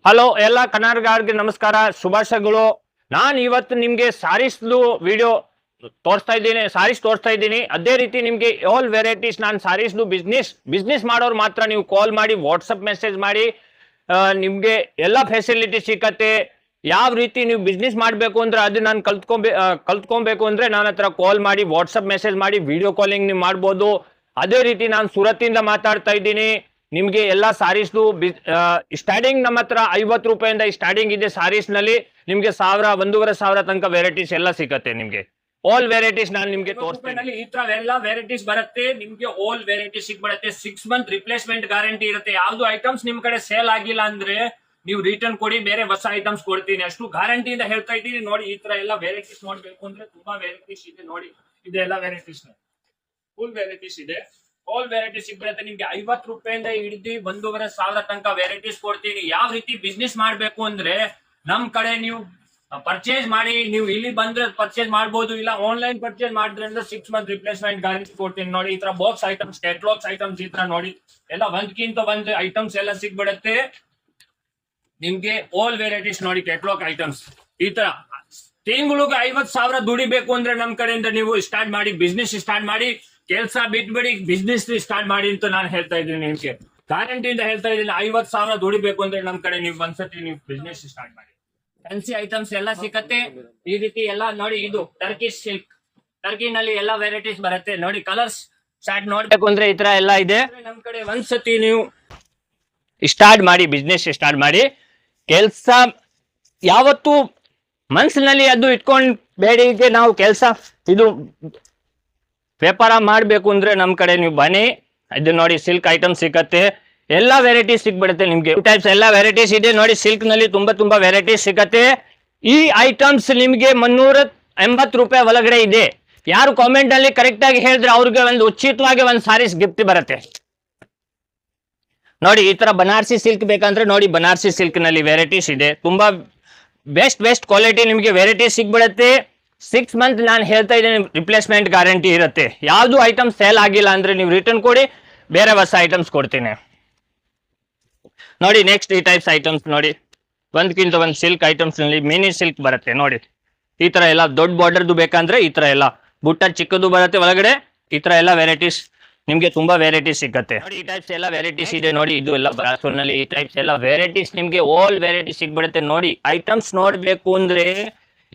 Hello ಎಲ್ಲ ಕನ್ನಡಿಗರಿಗೆ ನಮಸ್ಕಾರ, ಶುಭಾಶಯಗಳು. ನಾನು ಇವತ್ತು ನಿಮಗೆ ಸಾರೀಸ್ದು ವಿಡಿಯೋ ತೋರಿಸ್ತಾ ಇದ್ದೀನಿ. ಅದೇ ರೀತಿ ನಿಮಗೆ ಆಲ್ ವೆರೈಟೀಸ್ ನಾನು ಸಾರೀಸ್ದು ಬಿಸ್ನೆಸ್ ಮಾಡೋರು ಮಾತ್ರ ನೀವು ಕಾಲ್ ಮಾಡಿ ವಾಟ್ಸಪ್ ಮೆಸೇಜ್ ಮಾಡಿ, ನಿಮಗೆ ಎಲ್ಲ ಫೆಸಿಲಿಟಿ ಸಿಕ್ಕತ್ತೆ. ಯಾವ ರೀತಿ ನೀವು ಬಿಸ್ನೆಸ್ ಮಾಡಬೇಕು ಅಂದ್ರೆ ಅದು ನಾನು ಕಲ್ತ್ಕೊಬೇಕು ಅಂದ್ರೆ ನನ್ನ ಹತ್ರ ಕಾಲ್ ಮಾಡಿ ವಾಟ್ಸಪ್ ಮೆಸೇಜ್ ಮಾಡಿ ವಿಡಿಯೋ ಕಾಲಿಂಗ್ ನೀವು ಮಾಡ್ಬೋದು. ಅದೇ ರೀತಿ ನಾನು ಸೂರತ್ತಿಂದ ಮಾತಾಡ್ತಾ ಇದ್ದೀನಿ. ನಿಮಗೆ ಎಲ್ಲ ಸಾರೀಸ್ದು ಸ್ಟಾರ್ಟಿಂಗ್ ನಮ್ಮ ಹತ್ರ 50 ರೂಪಾಯಿಂದ ಸ್ಟಾರ್ಟಿಂಗ್ ಇದೆ. ಸಾರೀಸ್ ನಲ್ಲಿ ನಿಮಗೆ 1,000-1,500 ತನಕ ವೆರೈಟೀಸ್ ಎಲ್ಲ ಸಿಗುತ್ತೆ. ನಿಮಗೆ ಆಲ್ ವೆರೈಟೀಸ್ ನಾನು ನಿಮಗೆ ತೋರಿಸ್ತೀನಿ. ಈ ತರ ಎಲ್ಲ ವೆರೈಟೀಸ್ ಬರುತ್ತೆ. ನಿಮಗೆ ಆಲ್ ವೆರೈಟೀಸ್ ಸಿಗ್ಬಿಡುತ್ತೆ. 6 ಮಂತ್ ರಿಪ್ಲೇಸ್ಮೆಂಟ್ ಗ್ಯಾರಂಟಿ ಇರುತ್ತೆ. ಯಾವ್ದು ಐಟಮ್ಸ್ ನಿಮ್ ಕಡೆ ಸೇಲ್ ಆಗಿಲ್ಲ ಅಂದ್ರೆ ನೀವು ರಿಟರ್ನ್ ಕೊಡಿ, ಬೇರೆ ಹೊಸ ಐಟಮ್ಸ್ ಕೊಡ್ತೀನಿ, ಅಷ್ಟು ಗ್ಯಾರಂಟಿಯಿಂದ ಹೇಳ್ತಾ ಇದ್ದೀನಿ. ನೋಡಿ, ಈ ತರ ಎಲ್ಲ ವೆರೈಟೀಸ್ ನೋಡ್ಬೇಕು ಅಂದ್ರೆ ತುಂಬಾ ವೆರೈಟೀಸ್ ಇದೆ. ನೋಡಿ, ಇದೆಲ್ಲ ವೆರೈಟೀಸ್ ಫುಲ್ ವೆರೈಟೀಸ್ ಇದೆ. ಆಲ್ ವೆರೈಟೀಸ್ ಸಿಗ್ಬಿಡುತ್ತೆ. ನಿಮ್ಗೆ 50 ರೂಪಾಯಿಂದ ಹಿಡಿದು 1,500 ತನಕ ವೆರೈಟೀಸ್ ಕೊಡ್ತೀನಿ. ಯಾವ ರೀತಿ ಬಿಸ್ನೆಸ್ ಮಾಡ್ಬೇಕು ಅಂದ್ರೆ ನಮ್ ಕಡೆ ನೀವು ಪರ್ಚೇಸ್ ಮಾಡಿ, ನೀವು ಇಲ್ಲಿ ಬಂದ್ರೆ ಪರ್ಚೇಸ್ ಮಾಡಬಹುದು, ಇಲ್ಲ ಆನ್ಲೈನ್ ಪರ್ಚೇಸ್ ಮಾಡಿದ್ರೆ 6 ಮಂತ್ ರಿಪ್ಲೇಸ್ಮೆಂಟ್ ಗ್ಯಾರಂಟಿ ಕೊಡ್ತೀನಿ. ನೋಡಿ, ಈ ತರ ಬಾಕ್ಸ್ ಐಟಮ್ಸ್, ಕ್ಯಾಟ್ಲಾಗ್ಸ್ ಐಟಮ್ಸ್, ಈ ತರ ನೋಡಿ ಎಲ್ಲ ಒಂದ್ಕಿಂತ ಒಂದು ಐಟಮ್ಸ್ ಎಲ್ಲ ಸಿಗ್ಬಿಡುತ್ತೆ ನಿಮ್ಗೆ. ಆಲ್ ವೆರೈಟೀಸ್ ನೋಡಿ, ಕ್ಯಾಟ್ಲಾಗ್ ಐಟಮ್ಸ್. ಈ ತರ ತಿಂಗಳಿಗೆ 50,000 ದುಡಿಬೇಕು ಅಂದ್ರೆ ನಮ್ ಕಡೆಯಿಂದ ನೀವು ಸ್ಟಾರ್ಟ್ ಮಾಡಿ, ಬಿಸ್ನೆಸ್ ಸ್ಟಾರ್ಟ್ ಮಾಡಿ. ಕೆಲಸ ಬಿಟ್ಬಿಡಿ, ಬಿಸ್ನೆಸ್ ಸ್ಟಾರ್ಟ್ ಮಾಡಿ ಅಂತ ನಾನು ಹೇಳ್ತಾ ಇದ್ದೀನಿ. ನಿಮ್ಗೆ ಗ್ಯಾರಂಟಿಯಿಂದ ಹೇಳ್ತಾ ಇದ್ದೀನಿ. 50,000 ದುಡಿಬೇಕು ಅಂದ್ರೆ ನಮ್ ಕಡೆ ನೀವು ಒಂದ್ಸತಿ ನೀವು ಬಿಸ್ನೆಸ್ ಸ್ಟಾರ್ಟ್ ಮಾಡಿ. ಫ್ಯಾನ್ಸಿ ಐಟಮ್ಸ್ ಎಲ್ಲ ಸಿಕ್ಕತ್ತೆ. ಈ ರೀತಿ ಎಲ್ಲ ನೋಡಿ, ಇದು ಟರ್ಕಿಶ್ ಸಿಲ್ಕ್, ಟರ್ಕಿನಲ್ಲಿ ಎಲ್ಲ ವೆರೈಟೀಸ್ ಬರುತ್ತೆ. ನೋಡಿ, ಕಲರ್ಸ್ ಸ್ಟಾರ್ಟ್ ನೋಡ್ಬೇಕು ಅಂದ್ರೆ ಈ ತರ ಎಲ್ಲ ಇದೆ. ನಮ್ ಕಡೆ ಒಂದ್ಸತಿ ನೀವು ಸ್ಟಾರ್ಟ್ ಮಾಡಿ, ಬಿಸ್ನೆಸ್ ಸ್ಟಾರ್ಟ್ ಮಾಡಿ. ಕೆಲಸ ಯಾವತ್ತು ಮನ್ಸಿನಲ್ಲಿ ಅದು ಇಟ್ಕೊಂಡ್ ಬೇಡಿಗೆ ನಾವು ಕೆಲಸ ಇದು ವ್ಯಾಪಾರ ಮಾಡಬೇಕು ಅಂದ್ರೆ ನಮ್ ಕಡೆ ನೀವು ಬನ್ನಿ. ಇದು ನೋಡಿ, ಸಿಲ್ಕ್ ಐಟಮ್ಸ್ ಸಿಕ್ಕತ್ತೆ. ಎಲ್ಲ ವೆರೈಟೀಸ್ ಸಿಗ್ಬಿಡುತ್ತೆ ನಿಮ್ಗೆ. ಟೈಪ್ಸ್ ಎಲ್ಲ ವೆರೈಟೀಸ್ ಇದೆ. ನೋಡಿ, ಸಿಲ್ಕ್ ನಲ್ಲಿ ತುಂಬಾ ವೆರೈಟೀಸ್ ಸಿಕ್ಕತ್ತೆ. ಈ ಐಟಮ್ಸ್ ನಿಮ್ಗೆ 380 ರೂಪಾಯಿ ಒಳಗಡೆ ಇದೆ. ಯಾರು ಕಾಮೆಂಟ್ ಅಲ್ಲಿ ಕರೆಕ್ಟ್ ಆಗಿ ಹೇಳಿದ್ರೆ ಅವ್ರಿಗೆ ಒಂದು ಉಚಿತವಾಗಿ ಒಂದು ಸಾರೀಸ್ ಗಿಫ್ಟ್ ಬರುತ್ತೆ. ನೋಡಿ, ಈ ತರ ಬನಾರಸಿ ಸಿಲ್ಕ್ ಬೇಕಂದ್ರೆ ನೋಡಿ, ಬನಾರಸಿ ಸಿಲ್ಕ್ ನಲ್ಲಿ ವೆರೈಟೀಸ್ ಇದೆ. ತುಂಬಾ ಬೆಸ್ಟ್ ಕ್ವಾಲಿಟಿ ನಿಮ್ಗೆ ವೆರೈಟೀಸ್ ಸಿಗ್ಬಿಡುತ್ತೆ. 6 ಮಂತ್ ನಾನು ಹೇಳ್ತಾ ಇದ್ದೀನಿ, ರಿಪ್ಲೇಸ್ಮೆಂಟ್ ಗ್ಯಾರಂಟಿ ಇರುತ್ತೆ. ಯಾವ್ದು ಐಟಮ್ ಸೇಲ್ ಆಗಿಲ್ಲ ಅಂದ್ರೆ ನೀವು ರಿಟರ್ನ್ ಕೊಡಿ, ಬೇರೆ ಹೊಸ ಐಟಮ್ಸ್ ಕೊಡ್ತೀನಿ. ನೋಡಿ, ನೆಕ್ಸ್ಟ್ ಈ ಟೈಪ್ಸ್ ಐಟಮ್ಸ್ ನೋಡಿ, ಒಂದ್ಕಿಂತ ಒಂದು ಸಿಲ್ಕ್ ಐಟಮ್ಸ್ ನಲ್ಲಿ ಮಿನಿ ಸಿಲ್ಕ್ ಬರುತ್ತೆ. ನೋಡಿ, ಈ ತರ ಎಲ್ಲ ದೊಡ್ಡ ಬಾರ್ಡರ್ದು ಬೇಕಂದ್ರೆ ಈ ತರ ಎಲ್ಲ ಬುಟ್ಟ ಚಿಕ್ಕದು ಬರುತ್ತೆ ಒಳಗಡೆ. ಈ ತರ ಎಲ್ಲ ವೆರೈಟೀಸ್ ನಿಮ್ಗೆ ತುಂಬಾ ವೆರೈಟೀಸ್ ಸಿಗುತ್ತೆ. ನೋಡಿ, ಈ ಟೈಪ್ಸ್ ಎಲ್ಲ ವೆರೈಟೀಸ್ ಇದೆ. ನೋಡಿ, ಇದು ಎಲ್ಲ ಬ್ರಾಸೋನಲ್ಲಿ ಈ ಟೈಪ್ಸ್ ಎಲ್ಲ ವೆರೈಟೀಸ್ ನಿಮ್ಗೆ ಆಲ್ ವೆರೈಟೀಸ್ ಸಿಗ್ಬಿಡುತ್ತೆ. ನೋಡಿ, ಐಟಮ್ಸ್ ನೋಡ್ಬೇಕು ಅಂದ್ರೆ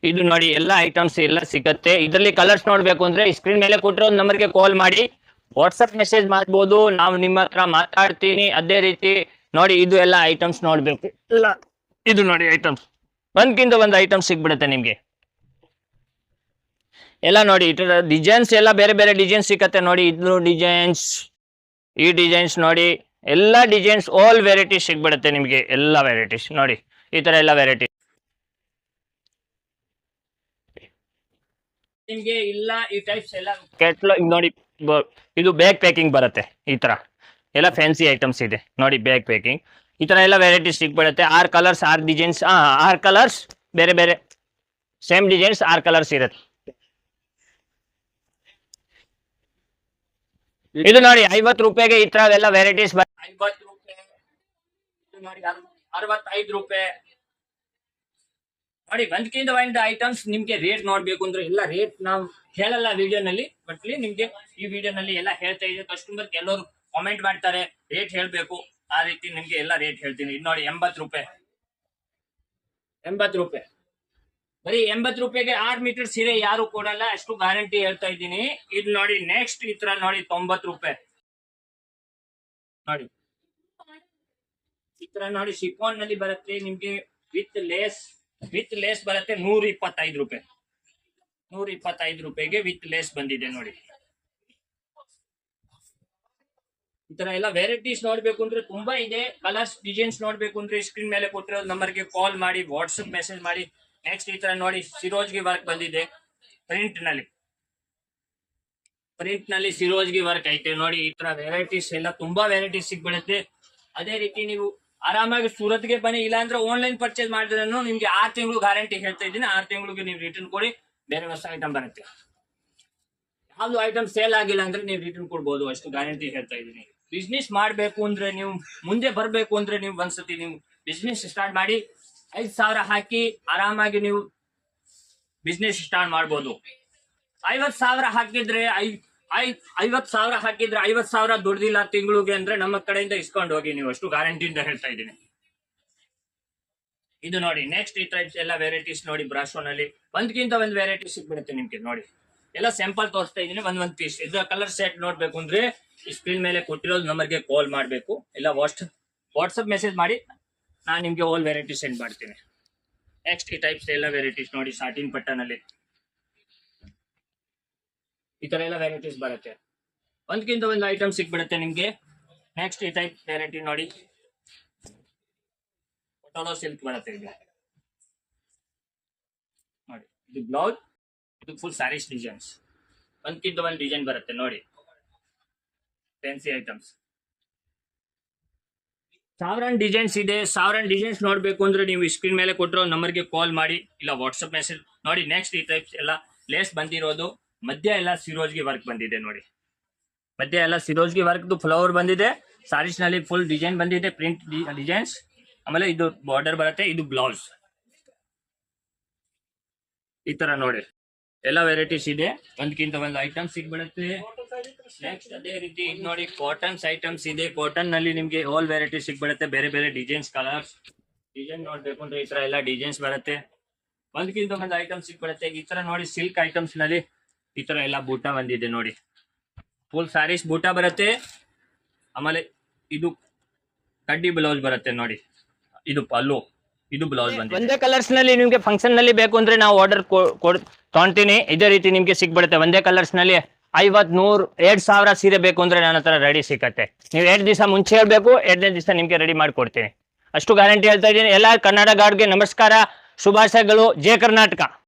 ಇದು ನೋಡಿ, ಎಲ್ಲ ಐಟಮ್ಸ್ ಎಲ್ಲ ಸಿಗುತ್ತೆ. ಇದರಲ್ಲಿ ಕಲರ್ಸ್ ನೋಡ್ಬೇಕು ಅಂದ್ರೆ ಸ್ಕ್ರೀನ್ ಮೇಲೆ ಕೊಟ್ಟಿರೋ ನಂಬರ್ಗೆ ಕಾಲ್ ಮಾಡಿ, ವಾಟ್ಸಪ್ ಮೆಸೇಜ್ ಮಾಡ್ಬೋದು, ನಾವು ನಿಮ್ಮ ಹತ್ರ ಮಾತಾಡ್ತೀನಿ. ಅದೇ ರೀತಿ ನೋಡಿ, ಇದು ಎಲ್ಲ ಐಟಮ್ಸ್ ನೋಡ್ಬೇಕು. ಇಲ್ಲ, ಇದು ನೋಡಿ ಐಟಮ್ಸ್ ಒಂದ್ಕಿಂತ ಒಂದು ಐಟಮ್ಸ್ ಸಿಗ್ಬಿಡುತ್ತೆ ನಿಮ್ಗೆ. ಎಲ್ಲ ನೋಡಿ, ಇತರ ಡಿಸೈನ್ಸ್ ಎಲ್ಲ ಬೇರೆ ಡಿಸೈನ್ಸ್ ಸಿಕ್ಕತ್ತೆ. ನೋಡಿ, ಇದು ಡಿಸೈನ್ಸ್, ಈ ಡಿಸೈನ್ಸ್ ನೋಡಿ, ಎಲ್ಲ ಡಿಸೈನ್ಸ್ ಆಲ್ ವೆರೈಟೀಸ್ ಸಿಗ್ಬಿಡುತ್ತೆ ನಿಮ್ಗೆ. ಎಲ್ಲ ವೆರೈಟೀಸ್ ನೋಡಿ, ಈ ತರ ಎಲ್ಲ ವೆರೈಟಿ ನಿಮ್ಗೆ ಇಲ್ಲ. ಈ ಟೈಪ್ಸ್ ಎಲ್ಲ ಕ್ಯಾಟ್ಲಾಗ್ ನೋಡಿ, ಇದು ಬ್ಯಾಗ್ ಪ್ಯಾಕಿಂಗ್ ಬರುತ್ತೆ. ಈ ತರ ಎಲ್ಲ ಫ್ಯಾನ್ಸಿ ಐಟಮ್ಸ್ ಇದೆ. ನೋಡಿ, ಬ್ಯಾಗ್ ಪ್ಯಾಕಿಂಗ್ ಈ ತರ ಎಲ್ಲ ವೆರೈಟೀಸ್ ಸಿಗ್ಬಿಡುತ್ತೆ. 6 ಕಲರ್ಸ್ 6 ಡಿಸೈನ್ಸ್, 6 ಕಲರ್ಸ್ ಬೇರೆ ಸೇಮ್ ಡಿಸೈನ್ಸ್ 6 ಕಲರ್ಸ್ ಇರುತ್ತೆ. ಇದು ನೋಡಿ, 50 ರೂಪಾಯಿಗೆ ಈ ತರ ಎಲ್ಲ ವೆರೈಟೀಸ್ 50 ರೂಪಾಯಿ. ನೋಡಿ, 65 ರೂಪಾಯಿ. ನೋಡಿ, ಒಂದ್ಕಿಂತ ಒಂದು ಐಟಮ್ಸ್ ನಿಮ್ಗೆ ರೇಟ್ ನೋಡ್ಬೇಕು ಅಂದ್ರೆ ಎಲ್ಲ ರೇಟ್ ನಾವು ಹೇಳಲ್ಲ ವಿಡಿಯೋನಲ್ಲಿ, ಬಟ್ ನಿಮ್ಗೆ ಈ ವಿಡಿಯೋನಲ್ಲಿ ಎಲ್ಲ ಹೇಳ್ತಾ ಇದೆ. ಕಸ್ಟಮರ್ ಎಲ್ಲರೂ ಕಾಮೆಂಟ್ ಮಾಡ್ತಾರೆ ರೇಟ್ ಹೇಳ್ಬೇಕು, ಆ ರೀತಿ ನಿಮ್ಗೆ ಎಲ್ಲ ರೇಟ್ ಹೇಳ್ತೀನಿ. ಇದು ನೋಡಿ, 80 ರೂಪಾಯಿ. 80 ರೂಪಾಯಿ ಬರೀ 80 ರೂಪಾಯಿಗೆ 6 ಮೀಟರ್ ಸೀರೆ ಯಾರು ಕೊಡಲ್ಲ, ಅಷ್ಟು ಗ್ಯಾರಂಟಿ ಹೇಳ್ತಾ ಇದ್ದೀನಿ. ಇದು ನೋಡಿ, ನೆಕ್ಸ್ಟ್ ಈ ತರ ನೋಡಿ, 90 ರೂಪಾಯಿ. ನೋಡಿ, ಈ ತರ ನೋಡಿ, ಶಿಫಾನ್ ನಲ್ಲಿ ಬರುತ್ತೆ ನಿಮ್ಗೆ ವಿತ್ ಲೇಸ್ ಬರುತ್ತೆ. 125 ರೂಪಾಯಿ. 125 ರೂಪಾಯಿಗೆ ವಿತ್ ಲೇಸ್ ಬಂದಿದೆ. ನೋಡಿ, ಈ ತರ ಎಲ್ಲ ವೆರೈಟೀಸ್ ನೋಡ್ಬೇಕು ಅಂದ್ರೆ ತುಂಬಾ ಇದೆ. ಕಲರ್ಸ್ ಡಿಸೈನ್ಸ್ ನೋಡ್ಬೇಕು ಅಂದ್ರೆ ಸ್ಕ್ರೀನ್ ಮೇಲೆ ಕೊಟ್ಟಿರೋ ನಂಬರ್ಗೆ ಕಾಲ್ ಮಾಡಿ, ವಾಟ್ಸಪ್ ಮೆಸೇಜ್ ಮಾಡಿ. ನೆಕ್ಸ್ಟ್ ಈ ತರ ನೋಡಿ, ಸಿರೋಜ್ಗಿ ವರ್ಕ್ ಬಂದಿದೆ. ಪ್ರಿಂಟ್ ನಲ್ಲಿ ಸಿರೋಜ್ಗಿ ವರ್ಕ್ ಐತೆ. ನೋಡಿ, ಈ ತರ ವೆರೈಟೀಸ್ ಎಲ್ಲ ತುಂಬಾ ವೆರೈಟೀಸ್ ಸಿಗ್ಬಿಡುತ್ತೆ. ಅದೇ ರೀತಿ ನೀವು ಆರಾಮಾಗಿ ಸೂರತ್ಗೆ ಬನ್ನಿ, ಇಲ್ಲಾಂದ್ರೆ ಆನ್ಲೈನ್ ಪರ್ಚೇಸ್ ಮಾಡಿದ್ರೆ ನಿಮ್ಗೆ 6 ತಿಂಗಳು ಗ್ಯಾರಂಟಿ ಹೇಳ್ತಾ ಇದ್ದೀನಿ. 6 ತಿಂಗಳಿಗೆ ನೀವು ರಿಟರ್ನ್ ಕೊಡಿ, ಬೇರೆ ಹೊಸ ಐಟಮ್ ಬರುತ್ತೆ. ಯಾವ್ದು ಐಟಮ್ ಸೇಲ್ ಆಗಿಲ್ಲ ಅಂದ್ರೆ ನೀವು ರಿಟರ್ನ್ ಕೊಡ್ಬೋದು, ಅಷ್ಟು ಗ್ಯಾರಂಟಿ ಹೇಳ್ತಾ ಇದ್ದೀನಿ. ಬಿಸ್ನೆಸ್ ಮಾಡ್ಬೇಕು ಅಂದ್ರೆ ನೀವು ಮುಂದೆ ಬರ್ಬೇಕು ಅಂದ್ರೆ ನೀವು ಒಂದ್ಸತಿ ನೀವು ಬಿಸ್ನೆಸ್ ಸ್ಟಾರ್ಟ್ ಮಾಡಿ 5,000 ಹಾಕಿ ಆರಾಮಾಗಿ ನೀವು ಬಿಸ್ನೆಸ್ ಸ್ಟಾರ್ಟ್ ಮಾಡ್ಬೋದು. 50,000 ಹಾಕಿದ್ರೆ 50,000 ಹಾಕಿದ್ರೆ 50,000 ದುಡ್ದಿಲ್ಲ ತಿಂಗಳಿಗೆ ಅಂದ್ರೆ ನಮ್ಮ ಕಡೆಯಿಂದ ಇಸ್ಕೊಂಡು ಹೋಗಿ ನೀವು, ಅಷ್ಟು ಗ್ಯಾರಂಟಿಯಿಂದ ಹೇಳ್ತಾ ಇದ್ದೀನಿ. ಇದು ನೋಡಿ ನೆಕ್ಸ್ಟ್ ಈ ಟೈಪ್ಸ್ ಎಲ್ಲ ವೆರೈಟೀಸ್ ನೋಡಿ. ಬ್ರಾಶೋನಲ್ಲಿ ಒಂದ್ಕಿಂತ ಒಂದು ವೆರೈಟಿ ಸಿಗ್ಬಿಡುತ್ತೆ ನಿಮ್ಗೆ ನೋಡಿ. ಎಲ್ಲ ಸ್ಯಾಂಪಲ್ ತೋರಿಸ್ತಾ ಇದ್ದೀನಿ ಒಂದ್ ಪೀಸ್. ಇದರ ಕಲರ್ ಸೆಟ್ ನೋಡ್ಬೇಕು ಅಂದ್ರೆ ಈ ಸ್ಕ್ರೀನ್ ಮೇಲೆ ಕೊಟ್ಟಿರೋದು ನಂಬರ್ಗೆ ಕಾಲ್ ಮಾಡಬೇಕು, ಇಲ್ಲ ವಾಟ್ಸಪ್ ಮೆಸೇಜ್ ಮಾಡಿ ನಾನು ನಿಮ್ಗೆ ಆಲ್ ವೆರೈಟಿ ಸೆಂಡ್ ಮಾಡ್ತೀನಿ. ನೆಕ್ಸ್ಟ್ ಈ ಟೈಪ್ಸ್ ಎಲ್ಲ ವೆರೈಟೀಸ್ ನೋಡಿ. ಸಾಟಿನ್ ಪಟ್ಟನಲ್ಲಿ ಈ ತರ ಎಲ್ಲ ವೆರೈಟೀಸ್ ಬರುತ್ತೆ. ಒಂದ್ಕಿಂತ ಒಂದು ಐಟಮ್ ಸಿಕ್ಬಿಡುತ್ತೆ ನಿಮ್ಗೆ. ನೆಕ್ಸ್ಟ್ ಈ ಟೈಪ್ ವೆರೈಟಿ ನೋಡಿ. ಪಟೋಲಾ ಸಿಲ್ಕ್ ಬರುತ್ತೆ ಇದು ನೋಡಿ. ಇದು ಬ್ಲೌಸ್, ಇದು ಫುಲ್ ಸ್ಯಾರೀಸ್ ಡಿಸೈನ್ಸ್. ಒಂದ್ಕಿಂತ ಒಂದು ಡಿಸೈನ್ ಬರುತ್ತೆ ನೋಡಿ. ಫ್ಯಾನ್ಸಿ ಐಟಮ್ಸ್ 1000 ಡಿಸೈನ್ಸ್ ಇದೆ. 1000 ಡಿಸೈನ್ಸ್ ನೋಡ್ಬೇಕು ಅಂದ್ರೆ ನೀವು ಸ್ಕ್ರೀನ್ ಮೇಲೆ ಕೊಟ್ಟಿರೋ ನಂಬರ್ಗೆ ಕಾಲ್ ಮಾಡಿ, ಇಲ್ಲ ವಾಟ್ಸಪ್ ಮೆಸೇಜ್ ನೋಡಿ. ನೆಕ್ಸ್ಟ್ ಈ ಟೈಪ್ಸ್ ಎಲ್ಲ ಲೇಸ್ ಬಂದಿರೋದು, ಮಧ್ಯ ಎಲ್ಲ ಸಿರೋಜ್ಗಿ ವರ್ಕ್ ಬಂದಿದೆ ನೋಡಿ. ಮಧ್ಯ ಎಲ್ಲ ಸಿರೋಜ್ಗಿ ವರ್ಕ್ ಫ್ಲವರ್ ಬಂದಿದೆ. ಸಾರೀಸ್ ನಲ್ಲಿ ಫುಲ್ ಡಿಸೈನ್ ಬಂದಿದೆ, ಪ್ರಿಂಟ್ ಡಿಸೈನ್ಸ್. ಆಮೇಲೆ ಇದು ಬಾರ್ಡರ್ ಬರುತ್ತೆ, ಇದು ಬ್ಲೌಸ್. ಈ ತರ ನೋಡಿ ಎಲ್ಲ ವೆರೈಟೀಸ್ ಇದೆ. ಒಂದ್ಕಿಂತ ಒಂದು ಐಟಮ್ ಸಿಗ್ಬಿಡುತ್ತೆ. ನೆಕ್ಸ್ಟ್ ಅದೇ ರೀತಿ ಇದು ನೋಡಿ ಕಾಟನ್ಸ್ ಐಟಮ್ಸ್ ಇದೆ. ಕಾಟನ್ ನಲ್ಲಿ ನಿಮ್ಗೆ ಆಲ್ ವೆರೈಟಿ ಸಿಗ್ಬಿಡುತ್ತೆ. ಬೇರೆ ಬೇರೆ ಡಿಸೈನ್ಸ್, ಕಲರ್ಸ್. ಡಿಸೈನ್ ನೋಡ್ಬೇಕು ಅಂದ್ರೆ ಈ ತರ ಎಲ್ಲ ಡಿಸೈನ್ಸ್ ಬರುತ್ತೆ. ಒಂದ್ಕಿಂತ ಒಂದು ಐಟಮ್ ಸಿಗ್ಬಿಡುತ್ತೆ. ಈ ತರ ನೋಡಿ ಸಿಲ್ಕ್ ಐಟಮ್ಸ್ ನಲ್ಲಿ ಈ ತರ ಎಲ್ಲ ಬೂಟ ಬಂದಿದೆ ನೋಡಿ. ಫುಲ್ ಸ್ಯಾರೀಸ್ ಬೂಟ ಬರುತ್ತೆ. ಆಮೇಲೆ ಇದು ಕಡ್ಡಿ ಬ್ಲೌಸ್ ಬರುತ್ತೆ ನೋಡಿ. ಇದು ಪಲ್ಲು, ಇದು ಬ್ಲೌಸ್ ಬಂದಿದೆ. ಒಂದೇ ಕಲರ್ಸ್ ನಲ್ಲಿ ನಿಮ್ಗೆ ಫಂಕ್ಷನ್ ನಲ್ಲಿ ಬೇಕು ಅಂದ್ರೆ ನಾವು ಆರ್ಡರ್ ತಗೊಂತೀನಿ. ಇದೇ ರೀತಿ ನಿಮ್ಗೆ ಸಿಗ್ಬಿಡುತ್ತೆ. ಒಂದೇ ಕಲರ್ಸ್ ನಲ್ಲಿ 50, 100, 2,000 ಸೀರೆ ಬೇಕು ಅಂದ್ರೆ ನನ್ನ ಹತ್ರ ರೆಡಿ ಸಿಕ್ಕತ್ತೆ. ನೀವು 2 ದಿವಸ ಮುಂಚೆ ಹೇಳ್ಬೇಕು, 2ನೇ ದಿವಸ ನಿಮ್ಗೆ ರೆಡಿ ಮಾಡ್ಕೊಡ್ತೀನಿ. ಅಷ್ಟು ಗ್ಯಾರಂಟಿ ಹೇಳ್ತಾ ಇದ್ದೀನಿ. ಎಲ್ಲ ಕನ್ನಡ ಗಾರ್ಡ್ಗೆ ನಮಸ್ಕಾರ, ಶುಭಾಶಯಗಳು. ಜೈ ಕರ್ನಾಟಕ.